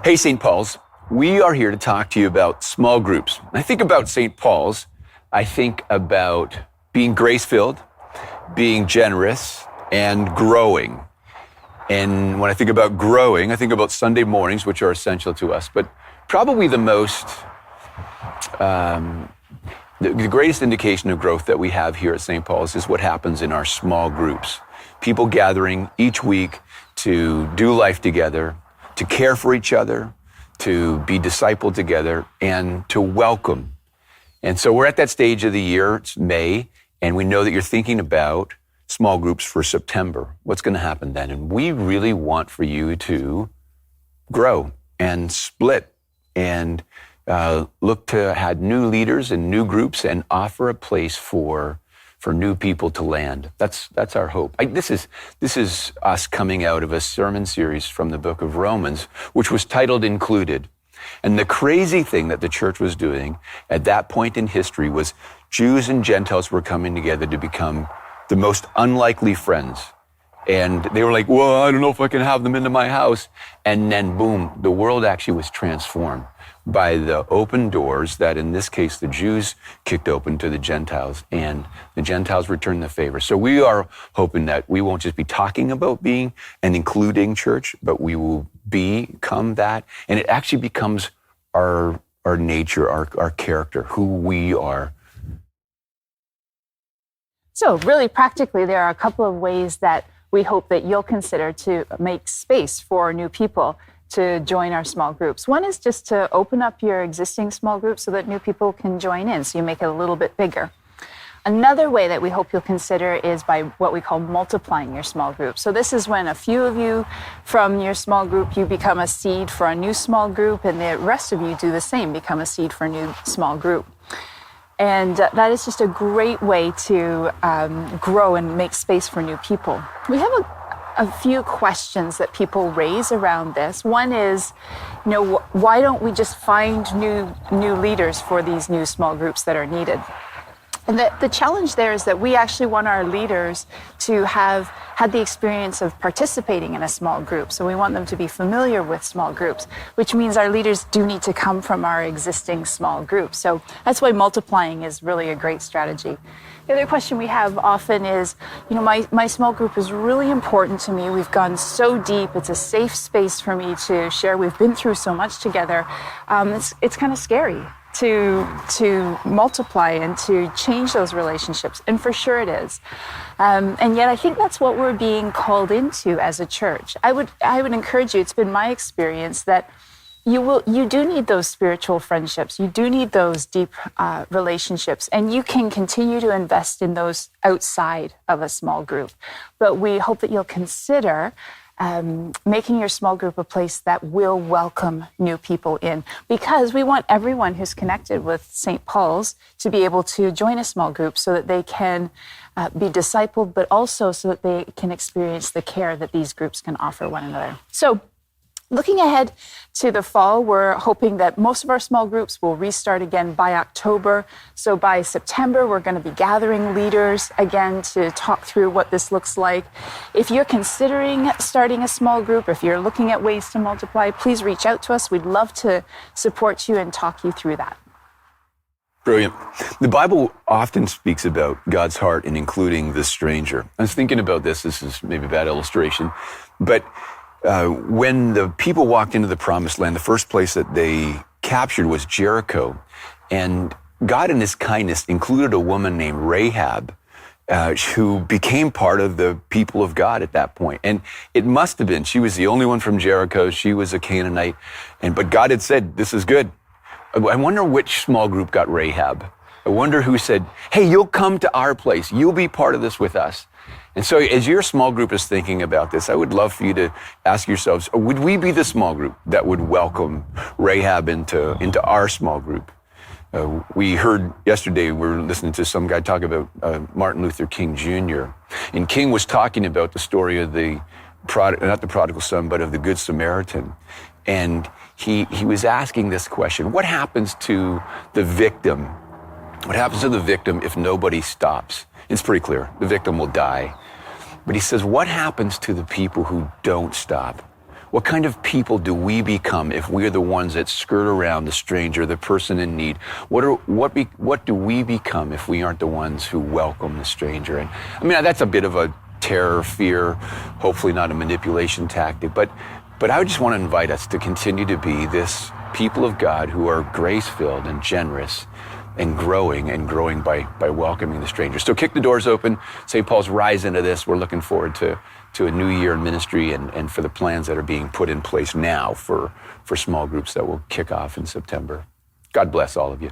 Hey, St. Paul's. We are here to talk to you about small groups. When I think about St. Paul's, I think about being grace-filled, being generous, and growing. And when I think about growing, I think about Sunday mornings, which are essential to us. But probably the greatest indication of growth that we have here at St. Paul's is what happens in our small groups. People gathering each week to do life together, to care for each other, to be discipled together, and to welcome. And so we're at that stage of the year, it's May, and we know that you're thinking about small groups for September. What's going to happen then? And we really want for you to grow and split and look to add new leaders and new groups and offer a place for new people to land. That's our hope. This is us coming out of a sermon series from the book of Romans, which was titled Included. And the crazy thing that the church was doing at that point in history was Jews and Gentiles were coming together to become the most unlikely friends. And they were like, well, I don't know if I can have them into my house. And then boom, the world actually was transformed by the open doors that in this case, the Jews kicked open to the Gentiles, and the Gentiles returned the favor. So we are hoping that we won't just be talking about being an including church, but we will become that. And it actually becomes our nature, our character, who we are. So really practically, there are a couple of ways that we hope that you'll consider to make space for new people to join our small groups. One is just to open up your existing small group so that new people can join in, so you make it a little bit bigger. Another way that we hope you'll consider is by what we call multiplying your small group. So this is when a few of you from your small group, you become a seed for a new small group, and the rest of you do the same, become a seed for a new small group. And that is just a great way to grow and make space for new people. We have a few questions that people raise around this. One is, why don't we just find new leaders for these new small groups that are needed? And the challenge there is that we actually want our leaders to have had the experience of participating in a small group. So we want them to be familiar with small groups, which means our leaders do need to come from our existing small group. So that's why multiplying is really a great strategy. The other question we have often is, my small group is really important to me. We've gone so deep. It's a safe space for me to share. We've been through so much together. It's kind of scary to multiply and to change those relationships. And for sure it is. And yet I think that's what we're being called into as a church. I would encourage you, it's been my experience that you do need those spiritual friendships. You do need those deep relationships, and you can continue to invest in those outside of a small group. But we hope that you'll consider making your small group a place that will welcome new people in, because we want everyone who's connected with St. Paul's to be able to join a small group so that they can be discipled, but also so that they can experience the care that these groups can offer one another. So looking ahead to the fall, we're hoping that most of our small groups will restart again by October. So by September, we're going to be gathering leaders again to talk through what this looks like. If you're considering starting a small group, if you're looking at ways to multiply, please reach out to us. We'd love to support you and talk you through that. Brilliant. The Bible often speaks about God's heart in including the stranger. I was thinking about this. This is maybe a bad illustration, but when the people walked into the promised land, the first place that they captured was Jericho. And God in his kindness included a woman named Rahab, who became part of the people of God at that point. And it must have been, she was the only one from Jericho. She was a Canaanite. But God had said, this is good. I wonder which small group got Rahab. I wonder who said, hey, you'll come to our place. You'll be part of this with us. And so as your small group is thinking about this, I would love for you to ask yourselves, would we be the small group that would welcome Rahab into our small group? We heard yesterday, we were listening to some guy talk about Martin Luther King Jr. And King was talking about the story of not the prodigal son, but of the Good Samaritan. And he was asking this question, what happens to the victim? What happens to the victim if nobody stops? It's pretty clear. The victim will die. But he says, what happens to the people who don't stop? What kind of people do we become if we're the ones that skirt around the stranger, the person in need? What do we become if we aren't the ones who welcome the stranger? And I mean, that's a bit of a terror, fear, hopefully not a manipulation tactic, but I just want to invite us to continue to be this people of God who are grace-filled and generous and growing by welcoming the stranger. So kick the doors open. St. Paul's rise into this. We're looking forward to a new year in ministry and for the plans that are being put in place now for small groups that will kick off in September. God bless all of you.